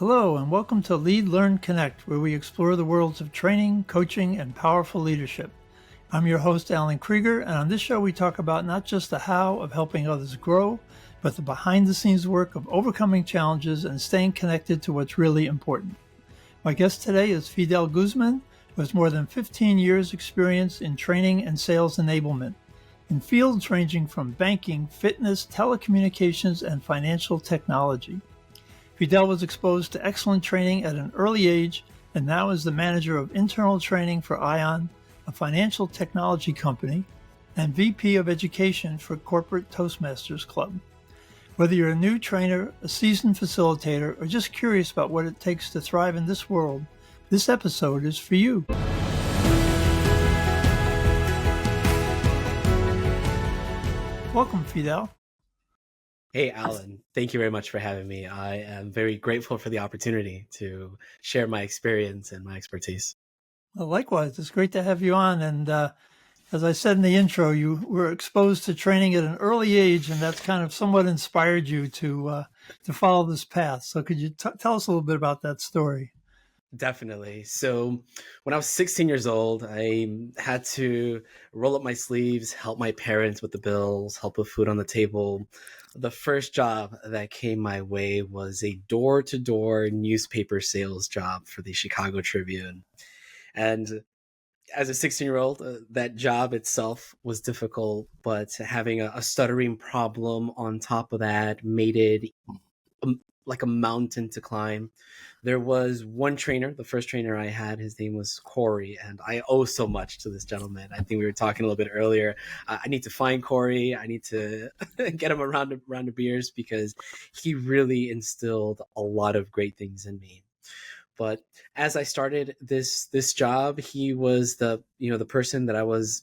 Hello, and welcome to Lead, Learn, Connect, where we explore the worlds of training, coaching, and powerful leadership. I'm your host, Alan Krieger, and on this show we talk about not just the how of helping others grow, but the behind-the-scenes work of overcoming challenges and staying connected to what's really important. My guest today is Fidel Guzman, who has more than 15 years' experience in training and sales enablement in fields ranging from banking, fitness, telecommunications, and financial technology. Fidel was exposed to excellent training at an early age and now is the manager of internal training for ION, a financial technology company, and VP of education for corporate Toastmasters Club. Whether you're a new trainer, a seasoned facilitator, or just curious about what it takes to thrive in this world, this episode is for you. Welcome, Fidel. Hey, Alan, thank you very much for having me. I am very grateful for the opportunity to share my experience and my expertise. Well, likewise, it's great to have you on. And as I said in the intro, you were exposed to training at an early age, and that's kind of somewhat inspired you to follow this path. So could you tell us a little bit about that story? Definitely. So when I was 16 years old, I had to roll up my sleeves, help my parents with the bills, help with food on the table. The first job that came my way was a door-to-door newspaper sales job for the Chicago Tribune. And as a 16-year-old, that job itself was difficult, but having a stuttering problem on top of that made it like a mountain to climb. There was one trainer, the first trainer I had, his name was Corey, and I owe so much to this gentleman. I think we were talking a little bit earlier. I need to find Corey. I need to get him around the beers because he really instilled a lot of great things in me. But as I started this job, he was the person that I was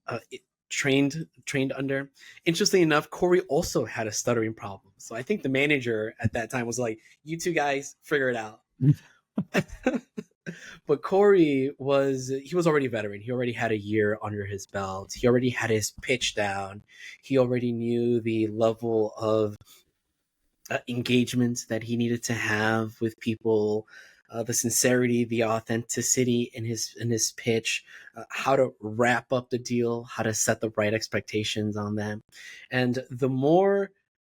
uh, trained under. Interestingly enough, Corey also had a stuttering problem. So I think the manager at that time was like, "You two guys figure it out." But Corey was already a veteran. He already had a year under his belt. He already had his pitch down. He already knew the level of engagement that he needed to have with people, the sincerity, the authenticity in his pitch, how to wrap up the deal, how to set the right expectations on them. And the more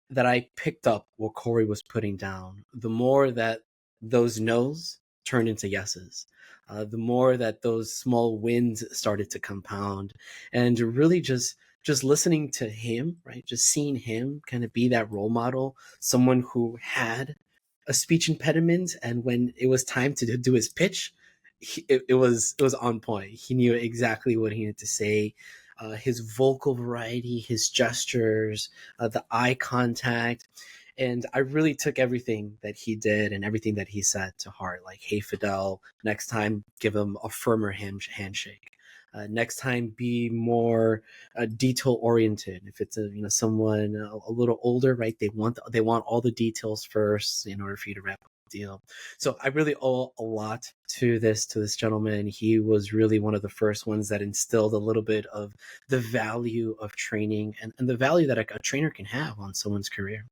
that I picked up what Corey was putting down, the more that those no's turned into yeses. The more that those small wins started to compound, and really just listening to him, right? Just seeing him kind of be that role model, someone who had a speech impediment, and when it was time to do his pitch, it was on point. He knew exactly what he needed to say. His vocal variety, his gestures, the eye contact. And I really took everything that he did and everything that he said to heart. Like, hey, Fidel, next time, give him a firmer handshake. Next time, be more detail oriented. If it's someone a little older, right? They want all the details first in order for you to wrap up the deal. So I really owe a lot to this gentleman. He was really one of the first ones that instilled a little bit of the value of training and the value that a trainer can have on someone's career.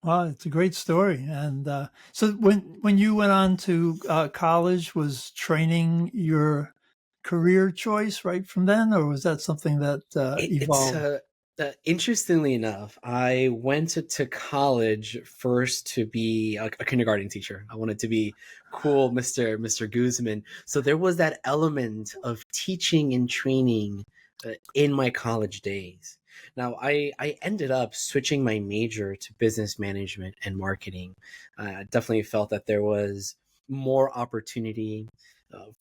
Well, it's a great story. And so when you went on to college, was training your career choice right from then, or was that something that It's evolved? interestingly enough, I went to college first to be a kindergarten teacher. I wanted to be cool, Mr. Guzman. So there was that element of teaching and training in my college days. Now, I ended up switching my major to business management and marketing. I definitely felt that there was more opportunity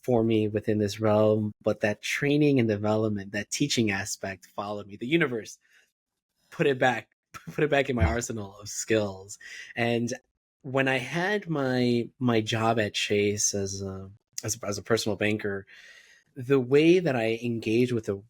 for me within this realm, but that training and development, that teaching aspect followed me. The universe put it back, put it back in my arsenal of skills. And when I had my job at Chase as a personal banker, the way that I engaged with the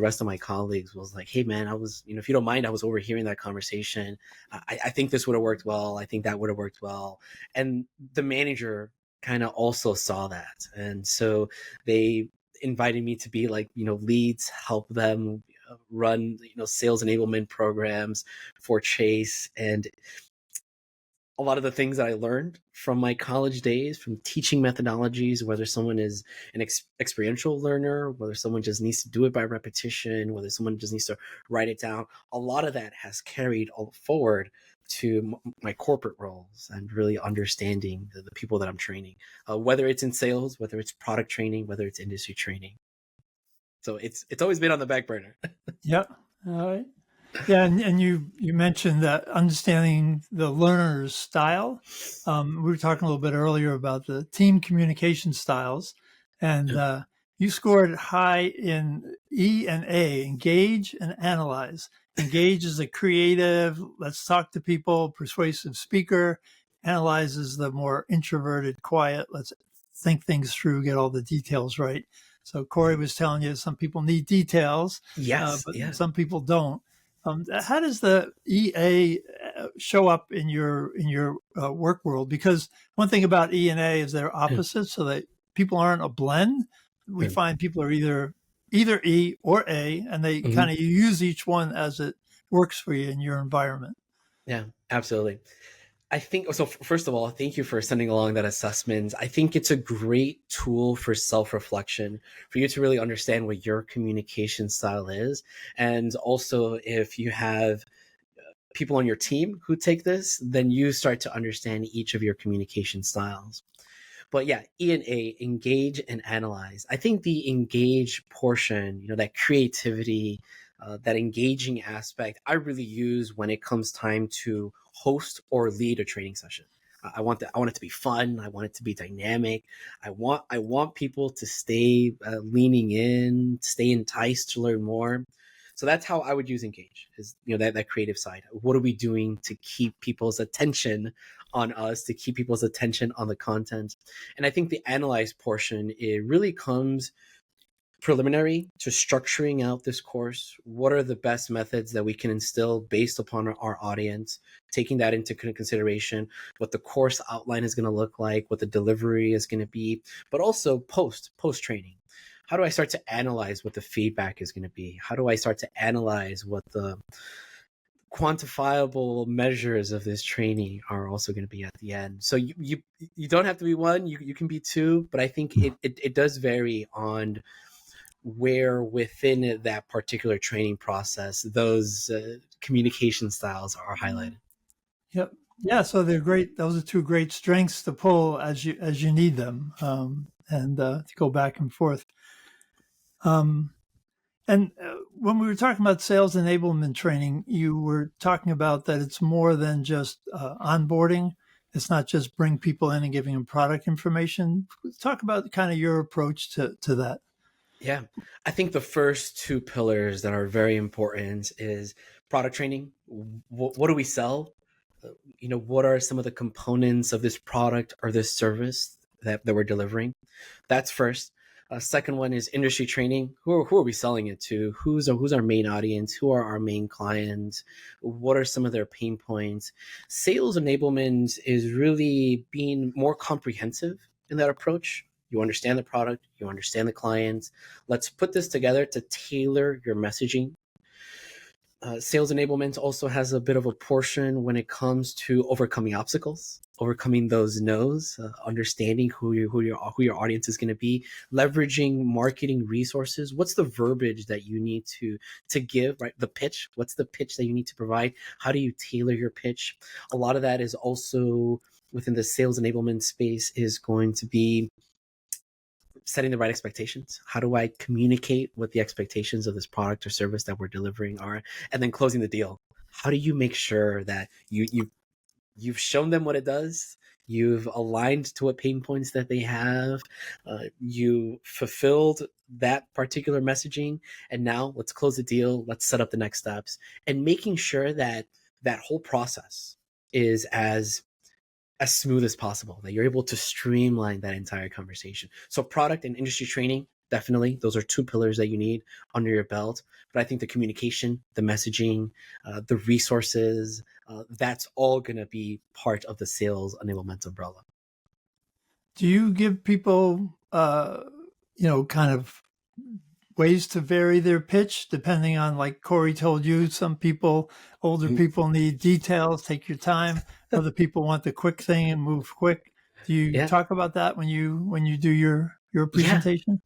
rest of my colleagues was like, hey man, I was, if you don't mind, I was overhearing that conversation. I think this would have worked well. I think that would have worked well. And the manager kind of also saw that. And so they invited me to be like, leads, help them run, sales enablement programs for Chase. And a lot of the things that I learned from my college days, from teaching methodologies, whether someone is an experiential learner, whether someone just needs to do it by repetition, whether someone just needs to write it down, a lot of that has carried forward to my corporate roles and really understanding the people that I'm training, whether it's in sales, whether it's product training, whether it's industry training. So it's always been on the back burner. Yeah. All right. Yeah, and you mentioned that understanding the learner's style. We were talking a little bit earlier about the team communication styles, and you scored high in E and A, engage and analyze. Engage is a creative, let's talk to people, persuasive speaker. Analyze is the more introverted, quiet, let's think things through, get all the details right. So Corey was telling you some people need details, Yes, but yeah. some people don't. How does the EA show up in your work world? Because one thing about E and A is they're opposites, so that people aren't a blend. We find people are either E or A, and they Mhm. kind of use each one as it works for you in your environment. Yeah, absolutely. I think so. First of all, thank you for sending along that assessment. I think it's a great tool for self reflection, for you to really understand what your communication style is. And also, if you have people on your team who take this, then you start to understand each of your communication styles. But yeah, E and A, engage and analyze. I think the engage portion, that creativity, that engaging aspect, I really use when it comes time to host or lead a training session. I want it to be fun. I want it to be dynamic. I want people to stay leaning in, stay enticed to learn more. So that's how I would use engage, is that creative side. What are we doing to keep people's attention on us, to keep people's attention on the content? And I think the analyze portion, it really comes preliminary to structuring out this course. What are the best methods that we can instill based upon our audience, taking that into consideration, what the course outline is going to look like, what the delivery is going to be, but also post training. How do I start to analyze what the feedback is going to be? How do I start to analyze what the quantifiable measures of this training are also going to be at the end? So you don't have to be one, you can be two, but I think it does vary on where within that particular training process those communication styles are highlighted. Yep. Yeah. So they're great. Those are two great strengths to pull as you need them, and to go back and forth. Um, And when we were talking about sales enablement training, you were talking about that it's more than just onboarding. It's not just bring people in and giving them product information. Talk about kind of your approach to that. Yeah, I think the first two pillars that are very important is product training. What do we sell? What are some of the components of this product or this service that we're delivering? That's first. Second one is industry training. Who are we selling it to? Who's our main audience? Who are our main clients? What are some of their pain points? Sales enablement is really being more comprehensive in that approach. You understand the product, you understand the clients. Let's put this together to tailor your messaging. Sales enablement also has a bit of a portion when it comes to overcoming obstacles, overcoming those no's, understanding who your audience is going to be, leveraging marketing resources. What's the verbiage that you need to give? Right, the pitch. What's the pitch that you need to provide? How do you tailor your pitch? A lot of that is also within the sales enablement space is going to be setting the right expectations. How do I communicate what the expectations of this product or service that we're delivering are, and then closing the deal? How do you make sure that you've shown them what it does, you've aligned to what pain points that they have, you fulfilled that particular messaging, and now let's close the deal, let's set up the next steps, and making sure that that whole process is as smooth as possible, that you're able to streamline that entire conversation. So product and industry training, definitely, those are two pillars that you need under your belt. But I think the communication, the messaging, the resources, that's all going to be part of the sales enablement umbrella. Do you give people, kind of ways to vary their pitch depending on, like Corey told you, some people, older people need details, take your time. Other people want the quick thing and move quick. Do you Yeah. talk about that when you do your Yeah. presentation?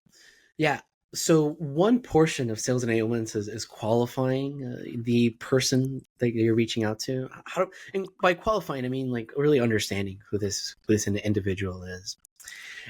Yeah. So one portion of sales enablement is qualifying the person that you're reaching out to. And by qualifying, I mean like really understanding who this individual is.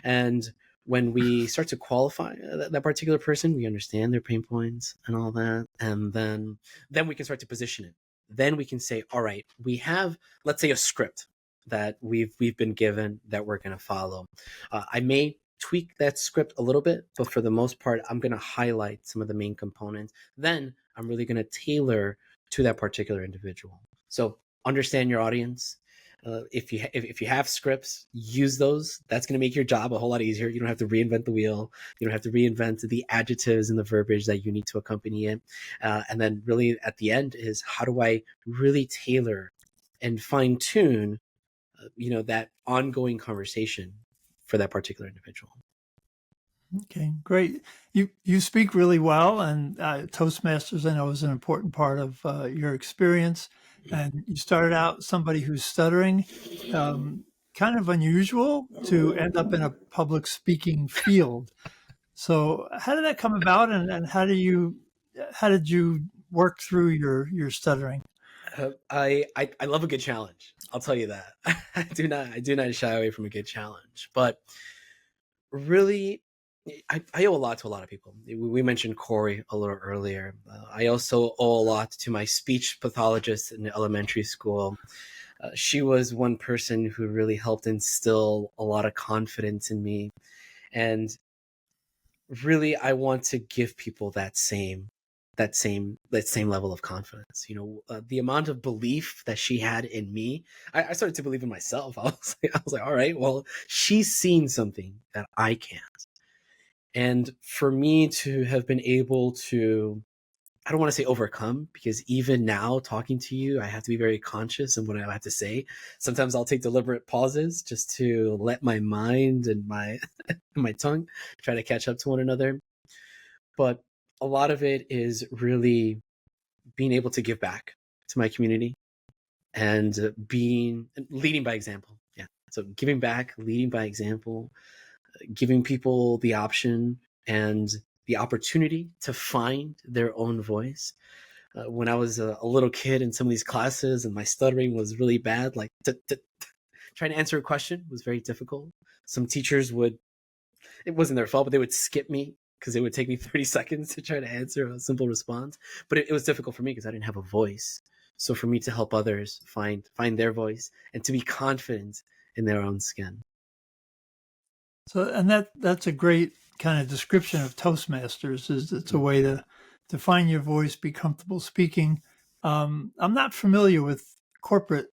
And when we start to qualify that particular person, we understand their pain points and all that, and then we can start to position it. Then we can say, all right, we have, let's say, a script that we've been given that we're going to follow. I may tweak that script a little bit, but for the most part, I'm going to highlight some of the main components. Then I'm really going to tailor to that particular individual. So understand your audience. If you have scripts, use those. That's going to make your job a whole lot easier. You don't have to reinvent the wheel. You don't have to reinvent the adjectives and the verbiage that you need to accompany it. And then really at the end is, how do I really tailor and fine tune, that ongoing conversation for that particular individual. Okay, great. You speak really well, and Toastmasters I know is an important part of your experience. And you started out somebody who's stuttering, kind of unusual to end up in a public speaking field. So how did that come about, and how did you work through your stuttering? I love a good challenge. I'll tell you that. I do not shy away from a good challenge, but really, I owe a lot to a lot of people. We mentioned Corey a little earlier. I also owe a lot to my speech pathologist in elementary school. She was one person who really helped instill a lot of confidence in me. And really, I want to give people that same level of confidence. The amount of belief that she had in me, I started to believe in myself. I was like, all right, well, she's seen something that I can't. And for me to have been able to, I don't want to say overcome, because even now talking to you, I have to be very conscious in what I have to say. Sometimes I'll take deliberate pauses just to let my mind and my my tongue try to catch up to one another. But a lot of it is really being able to give back to my community and leading by example. Yeah. So giving back, leading by example, giving people the option and the opportunity to find their own voice. When I was a little kid in some of these classes and my stuttering was really bad, like trying to answer a question was very difficult. Some teachers it wasn't their fault, but they would skip me because it would take me 30 seconds to try to answer a simple response. But it was difficult for me because I didn't have a voice. So for me to help others find their voice and to be confident in their own skin. So, and that's a great kind of description of Toastmasters. Is it's a way to find your voice, be comfortable speaking. I'm not familiar with corporate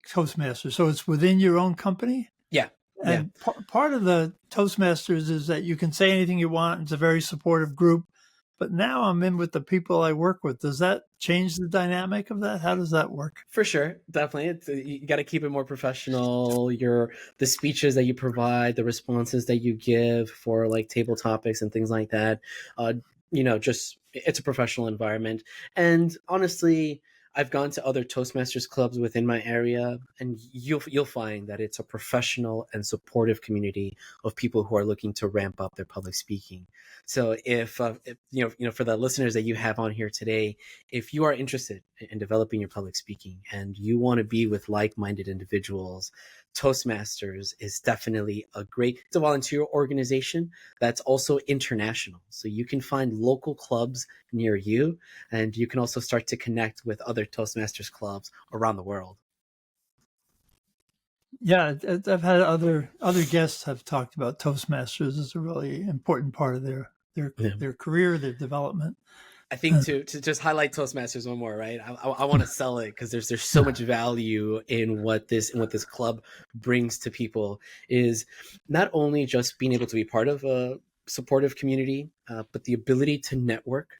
Toastmasters, so it's within your own company. Yeah. Yeah. And part of the Toastmasters is that you can say anything you want. It's a very supportive group. But now I'm in with the people I work with. Does that change the dynamic of that? How does that work? For sure, definitely. You got to keep it more professional. The speeches that you provide, the responses that you give for like table topics and things like that. Just it's a professional environment. And honestly, I've gone to other Toastmasters clubs within my area, and you'll find that it's a professional and supportive community of people who are looking to ramp up their public speaking. So if for the listeners that you have on here today, if you are interested in developing your public speaking and you want to be with like-minded individuals, Toastmasters is definitely it's a volunteer organization that's also international. So you can find local clubs near you, and you can also start to connect with other Toastmasters clubs around the world. Yeah, I've had other guests have talked about Toastmasters as a really important part of their career, their development. I think to just highlight Toastmasters one more, right? I want to sell it because there's so much value in what this club brings to people, is not only just being able to be part of a supportive community, but the ability to network,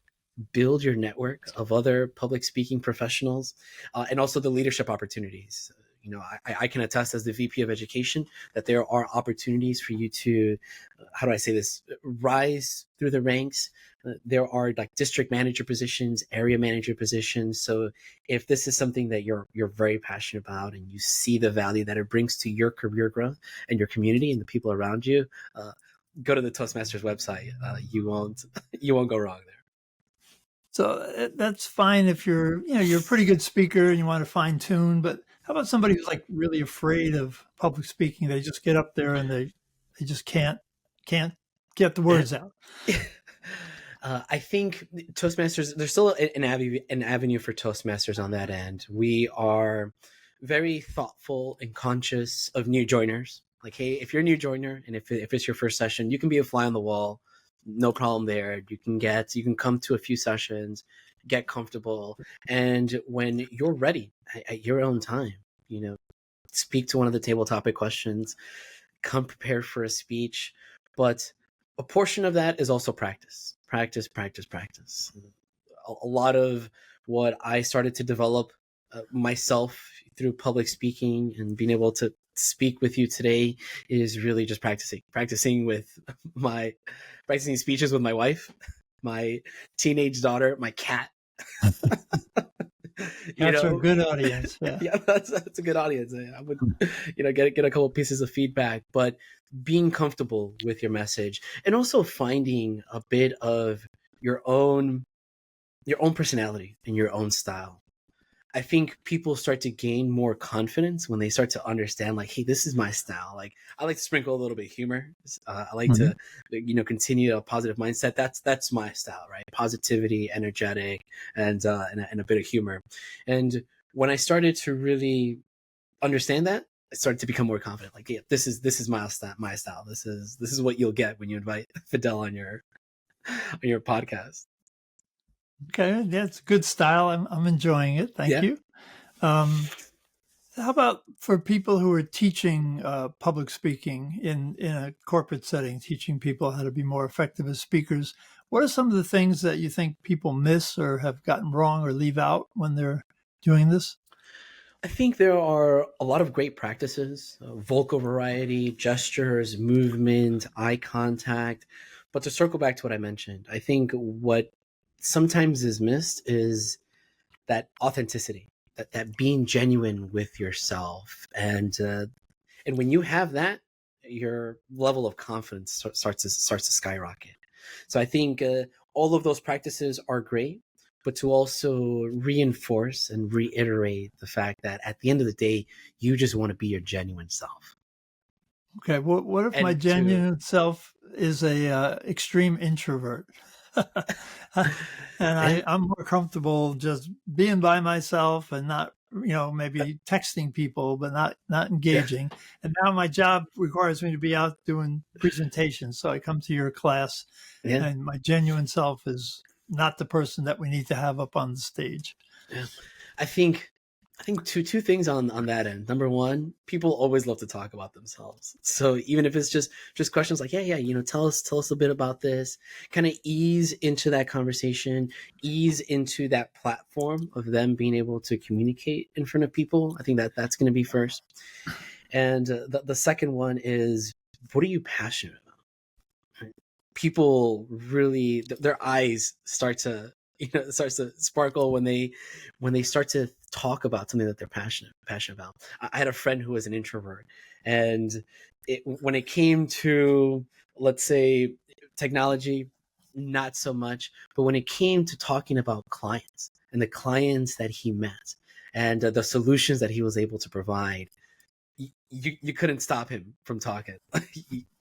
build your network of other public speaking professionals, and also the leadership opportunities. I can attest as the VP of Education that there are opportunities for you to, how do I say this, rise through the ranks. There are like district manager positions, area manager positions. So if this is something that you're very passionate about and you see the value that it brings to your career growth and your community and the people around you, go to the Toastmasters website. You won't go wrong there. So that's fine if you're a pretty good speaker and you want to fine tune, but how about somebody who's like really afraid of public speaking? They just get up there and they just can't get the words out. I think Toastmasters, there's still an avenue for Toastmasters on that end. We are very thoughtful and conscious of new joiners. Like, hey, if you're a new joiner and if it's your first session, you can be a fly on the wall. No problem there. You can come to a few sessions, get comfortable. And when you're ready at your own time, speak to one of the table topic questions, come prepared for a speech. But a portion of that is also practice. A lot of what I started to develop myself through public speaking and being able to speak with you today is really just practicing speeches with my wife, my teenage daughter, my cat. That's a good audience. Yeah, yeah, that's a good audience. I would, get a couple pieces of feedback, but being comfortable with your message and also finding a bit of your own personality and your own style. I think people start to gain more confidence when they start to understand, like, hey, this is my style. Like, I like to sprinkle a little bit of humor. I like to, continue a positive mindset. That's my style, right? Positivity, energetic, and a bit of humor. And when I started to really understand that, I started to become more confident. Like, yeah, this is my style. This is what you'll get when you invite Fidel on your podcast. Okay, that's good style. I'm enjoying it. Thank you. How about for people who are teaching public speaking in a corporate setting, teaching people how to be more effective as speakers? What are some of the things that you think people miss or have gotten wrong or leave out when they're doing this? I think there are a lot of great practices, vocal variety, gestures, movement, eye contact. But to circle back to what I mentioned, I think what sometimes is missed is that authenticity, that being genuine with yourself. And when you have that, your level of confidence starts to skyrocket. So I think all of those practices are great, but to also reinforce and reiterate the fact that at the end of the day, you just want to be your genuine self. Okay, what if my genuine self is a extreme introvert? And I'm more comfortable just being by myself and not, maybe texting people, but not engaging. Yeah. And now my job requires me to be out doing presentations. So I come to your class and my genuine self is not the person that we need to have up on the stage. Yeah. I think two things on that end. Number one, people always love to talk about themselves. So even if it's just questions like, yeah, tell us a bit about this, kind of ease into that conversation, ease into that platform of them being able to communicate in front of people. I think that's going to be first. And the second one is, what are you passionate about? People really, their eyes start to sparkle when they start to talk about something that they're passionate about. I had a friend who was an introvert, and when it came to, let's say, technology, not so much, but when it came to talking about clients and the clients that he met and the solutions that he was able to provide, you couldn't stop him from talking.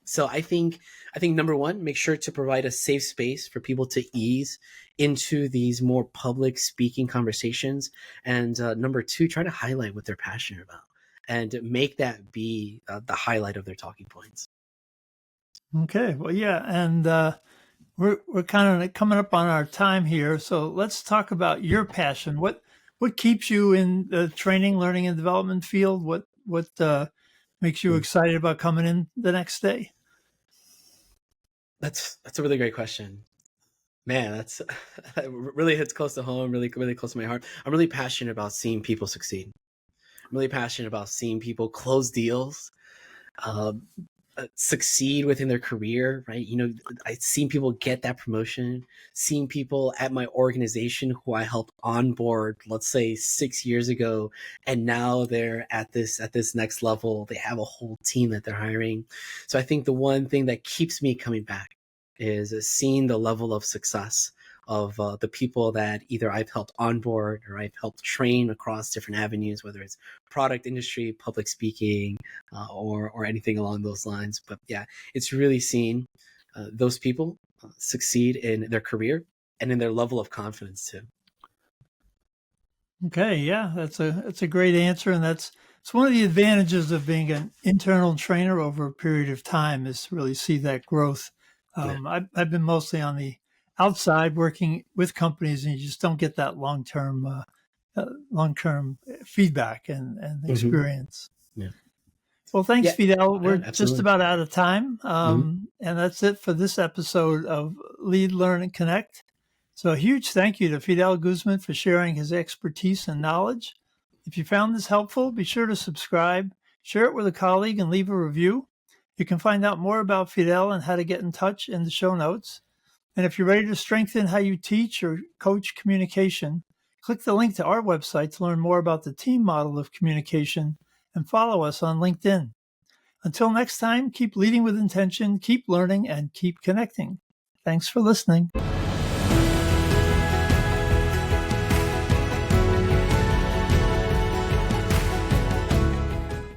So I think number one, make sure to provide a safe space for people to ease into these more public speaking conversations. And number two, try to highlight what they're passionate about and make that be the highlight of their talking points. Okay. Well, yeah. And we're kind of coming up on our time here. So let's talk about your passion. What keeps you in the training, learning, and development field? What makes you excited about coming in the next day? That's a really great question. Man, that really hits close to home, really, really close to my heart. I'm really passionate about seeing people succeed. really passionate about seeing people close deals, uh, succeed within their career, right? I've seen people get that promotion, seeing people at my organization who I helped onboard, let's say 6 years ago, and now they're at this next level. They have a whole team that they're hiring. So I think the one thing that keeps me coming back is seeing the level of success of the people that either I've helped onboard or I've helped train across different avenues, whether it's product industry, public speaking, or anything along those lines. But yeah, it's really seeing those people succeed in their career and in their level of confidence too. Okay, yeah, that's a great answer, and it's one of the advantages of being an internal trainer over a period of time is to really see that growth. Yeah. I've been mostly on the outside working with companies, and you just don't get that long term feedback and Mm-hmm. experience. Yeah. Well, thanks, Yeah. Fidel. We're Yeah, just absolutely. about out of time. Mm-hmm. And that's it for this episode of Lead, Learn, and Connect. So a huge thank you to Fidel Guzman for sharing his expertise and knowledge. If you found this helpful, be sure to subscribe, share it with a colleague, and leave a review. You can find out more about Fidel and how to get in touch in the show notes. And if you're ready to strengthen how you teach or coach communication, click the link to our website to learn more about the team model of communication and follow us on LinkedIn. Until next time, keep leading with intention, keep learning, and keep connecting. Thanks for listening.